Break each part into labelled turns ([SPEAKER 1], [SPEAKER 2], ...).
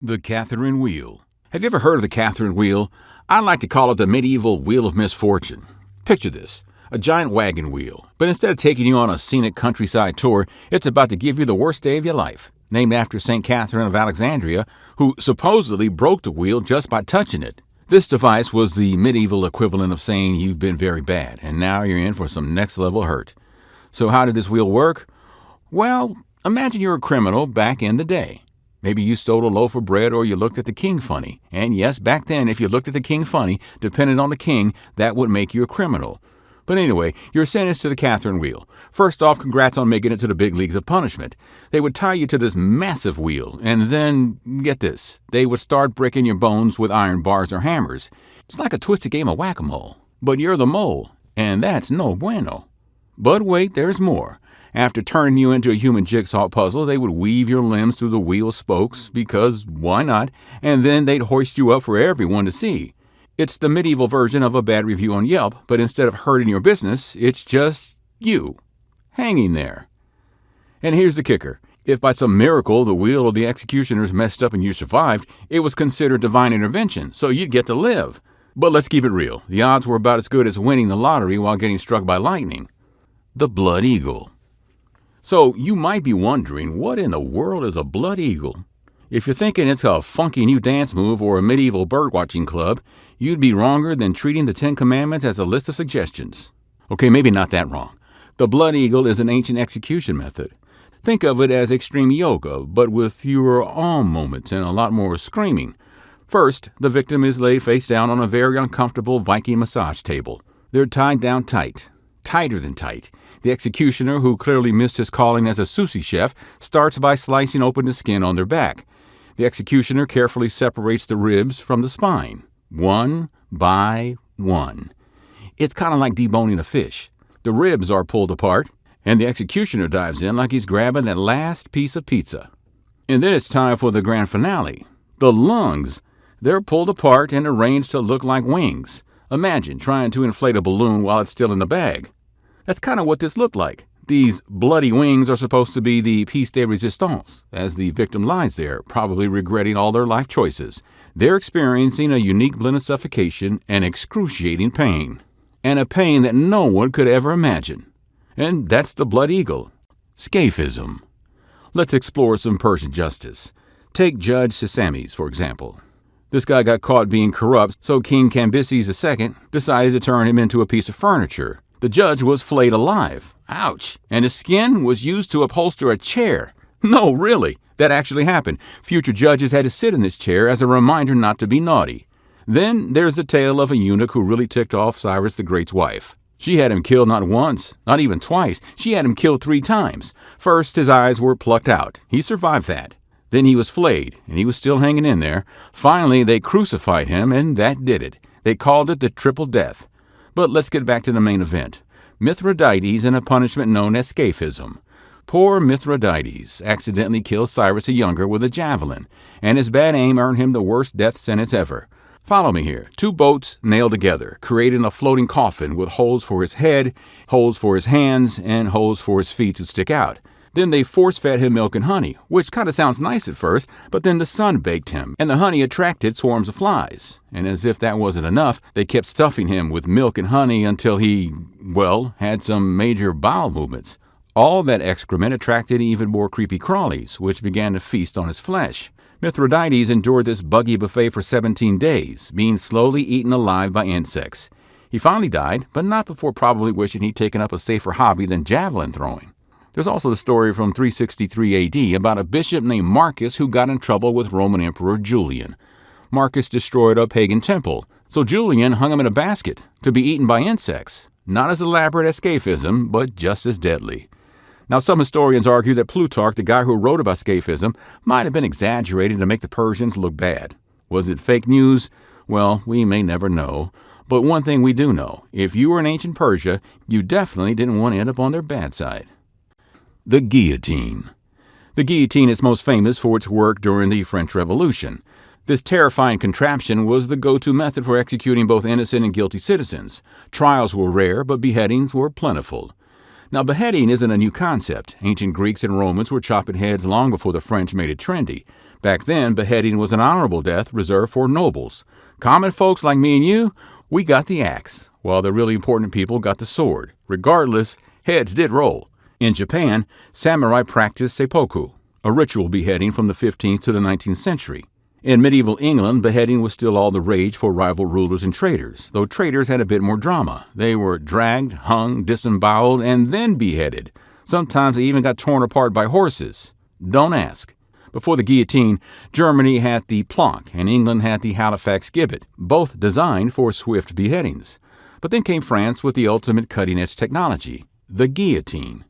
[SPEAKER 1] The Catherine Wheel. Have you ever heard of the Catherine Wheel? I like to call it the medieval wheel of misfortune. Picture this, a giant wagon wheel, but instead of taking you on a scenic countryside tour, it's about to give you the worst day of your life. Named after St. Catherine of Alexandria, who supposedly broke the wheel just by touching it. This device was the medieval equivalent of saying you've been very bad, and now you're in for some next-level hurt. So how did this wheel work? Well, imagine you're a criminal back in the day. Maybe you stole a loaf of bread or you looked at the king funny. And yes, back then, if you looked at the king funny, depending on the king, that would make you a criminal. But anyway, you're sentenced to the Catherine Wheel. First off, congrats on making it to the big leagues of punishment. They would tie you to this massive wheel, and then, get this, they would start breaking your bones with iron bars or hammers. It's like a twisted game of whack-a-mole. But you're the mole, and that's no bueno. But wait, there's more. After turning you into a human jigsaw puzzle, they would weave your limbs through the wheel spokes, because why not? And then they'd hoist you up for everyone to see. It's the medieval version of a bad review on Yelp, but instead of hurting your business, it's just you, hanging there. And here's the kicker. If by some miracle the wheel of the executioners messed up and you survived, it was considered divine intervention, so you'd get to live. But let's keep it real. The odds were about as good as winning the lottery while getting struck by lightning. The Blood Eagle. So you might be wondering, what in the world is a blood eagle? If you're thinking it's a funky new dance move or a medieval birdwatching club, you'd be wronger than treating the 10 Commandments as a list of suggestions. Okay, maybe not that wrong. The blood eagle is an ancient execution method. Think of it as extreme yoga, but with fewer moments and a lot more screaming. First, the victim is laid face down on a very uncomfortable Viking massage table. They're tied down tight. Tighter than tight. The executioner, who clearly missed his calling as a sushi chef, starts by slicing open the skin on their back. The executioner carefully separates the ribs from the spine, one by one. It's kind of like deboning a fish. The ribs are pulled apart, and the executioner dives in like he's grabbing that last piece of pizza. And then it's time for the grand finale. The lungs. They're pulled apart and arranged to look like wings. Imagine trying to inflate a balloon while it's still in the bag. That's kind of what this looked like. These bloody wings are supposed to be the piece de resistance, as the victim lies there, probably regretting all their life choices. They're experiencing a unique blend of suffocation and excruciating pain. And a pain that no one could ever imagine. And that's the blood eagle. Scaphism. Let's explore some Persian justice. Take Judge Sisami's, for example. This guy got caught being corrupt, so King Cambyses II decided to turn him into a piece of furniture. The judge was flayed alive. Ouch. And his skin was used to upholster a chair. No, really. That actually happened. Future judges had to sit in this chair as a reminder not to be naughty. Then there's the tale of a eunuch who really ticked off Cyrus the Great's wife. She had him killed not once, not even twice. She had him killed 3 times. First, his eyes were plucked out. He survived that. Then he was flayed, and he was still hanging in there. Finally, they crucified him, and that did it. They called it the triple death. But let's get back to the main event. Mithridates and a punishment known as Scaphism. Poor Mithridates accidentally killed Cyrus the Younger with a javelin, and his bad aim earned him the worst death sentence ever. Follow me here. 2 boats nailed together, creating a floating coffin with holes for his head, holes for his hands, and holes for his feet to stick out. Then they force-fed him milk and honey, which kind of sounds nice at first, but then the sun baked him, and the honey attracted swarms of flies. And as if that wasn't enough, they kept stuffing him with milk and honey until he, well, had some major bowel movements. All that excrement attracted even more creepy crawlies, which began to feast on his flesh. Mithridates endured this buggy buffet for 17 days, being slowly eaten alive by insects. He finally died, but not before probably wishing he'd taken up a safer hobby than javelin throwing. There's also the story from 363 AD about a bishop named Marcus who got in trouble with Roman Emperor Julian. Marcus destroyed a pagan temple, so Julian hung him in a basket to be eaten by insects. Not as elaborate as Scaphism, but just as deadly. Now, some historians argue that Plutarch, the guy who wrote about Scaphism, might have been exaggerating to make the Persians look bad. Was it fake news? Well, we may never know. But one thing we do know, if you were in ancient Persia, you definitely didn't want to end up on their bad side. The Guillotine. The guillotine is most famous for its work during the French Revolution. This terrifying contraption was the go-to method for executing both innocent and guilty citizens. Trials were rare, but beheadings were plentiful. Now, beheading isn't a new concept. Ancient Greeks and Romans were chopping heads long before the French made it trendy. Back then, beheading was an honorable death reserved for nobles. Common folks like me and you, we got the axe, while the really important people got the sword. Regardless, heads did roll. In Japan, samurai practiced seppuku, a ritual beheading from the 15th to the 19th century. In medieval England, beheading was still all the rage for rival rulers and traitors, though traitors had a bit more drama. They were dragged, hung, disemboweled, and then beheaded. Sometimes they even got torn apart by horses. Don't ask. Before the guillotine, Germany had the plank and England had the Halifax gibbet, both designed for swift beheadings. But then came France with the ultimate cutting-edge technology, the guillotine.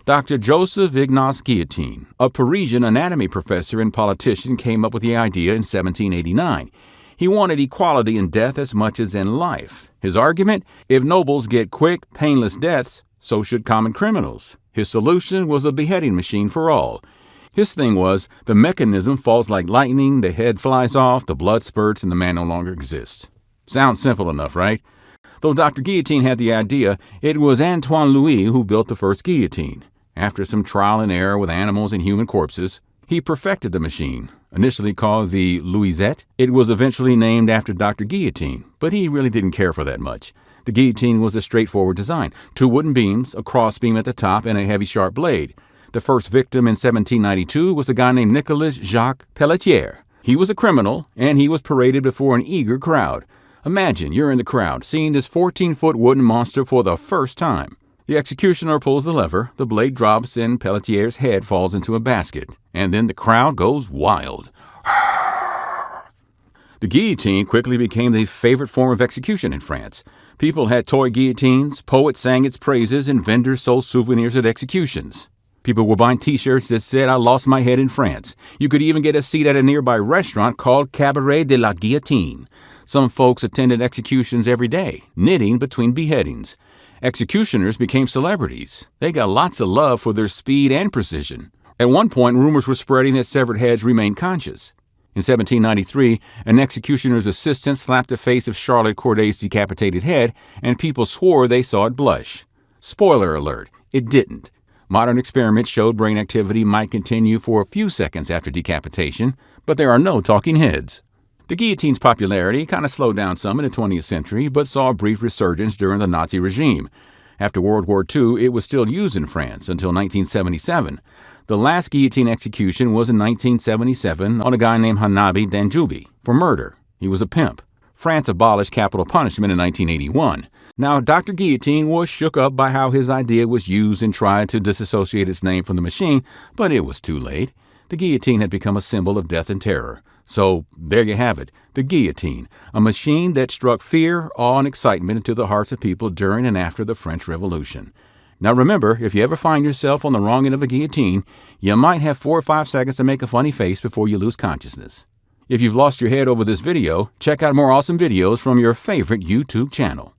[SPEAKER 1] Dr. Joseph Ignace Guillotine, a Parisian anatomy professor and politician, came up with the idea in 1789. He wanted equality in death as much as in life. His argument? If nobles get quick, painless deaths, so should common criminals. His solution was a beheading machine for all. His thing was, the mechanism falls like lightning, the head flies off, the blood spurts, and the man no longer exists. Sounds simple enough, right? Though Dr. Guillotine had the idea, it was Antoine Louis who built the first guillotine. After some trial and error with animals and human corpses, he perfected the machine. Initially called the Louisette, it was eventually named after Dr. Guillotine, but he really didn't care for that much. The guillotine was a straightforward design, 2 wooden beams, a crossbeam at the top, and a heavy sharp blade. The first victim in 1792 was a guy named Nicolas Jacques Pelletier. He was a criminal, and he was paraded before an eager crowd. Imagine you're in the crowd, seeing this 14-foot wooden monster for the first time. The executioner pulls the lever, the blade drops, and Pelletier's head falls into a basket. And then the crowd goes wild. The guillotine quickly became the favorite form of execution in France. People had toy guillotines, poets sang its praises, and vendors sold souvenirs at executions. People were buying t-shirts that said, "I lost my head in France." You could even get a seat at a nearby restaurant called Cabaret de la Guillotine. Some folks attended executions every day, knitting between beheadings. Executioners became celebrities. They got lots of love for their speed and precision. At one point, rumors were spreading that severed heads remained conscious. In 1793, an executioner's assistant slapped the face of Charlotte Corday's decapitated head, and people swore they saw it blush. Spoiler alert, it didn't. Modern experiments showed brain activity might continue for a few seconds after decapitation, but there are no talking heads. The guillotine's popularity kind of slowed down some in the 20th century, but saw a brief resurgence during the Nazi regime. After World War II, it was still used in France until 1977. The last guillotine execution was in 1977 on a guy named Hanabi Danjoubi for murder. He was a pimp. France abolished capital punishment in 1981. Now, Dr. Guillotine was shook up by how his idea was used and tried to disassociate its name from the machine, but it was too late. The guillotine had become a symbol of death and terror. So, there you have it, the guillotine, a machine that struck fear, awe, and excitement into the hearts of people during and after the French Revolution. Now remember, if you ever find yourself on the wrong end of a guillotine, you might have 4 or 5 seconds to make a funny face before you lose consciousness. If you've lost your head over this video, check out more awesome videos from your favorite YouTube channel.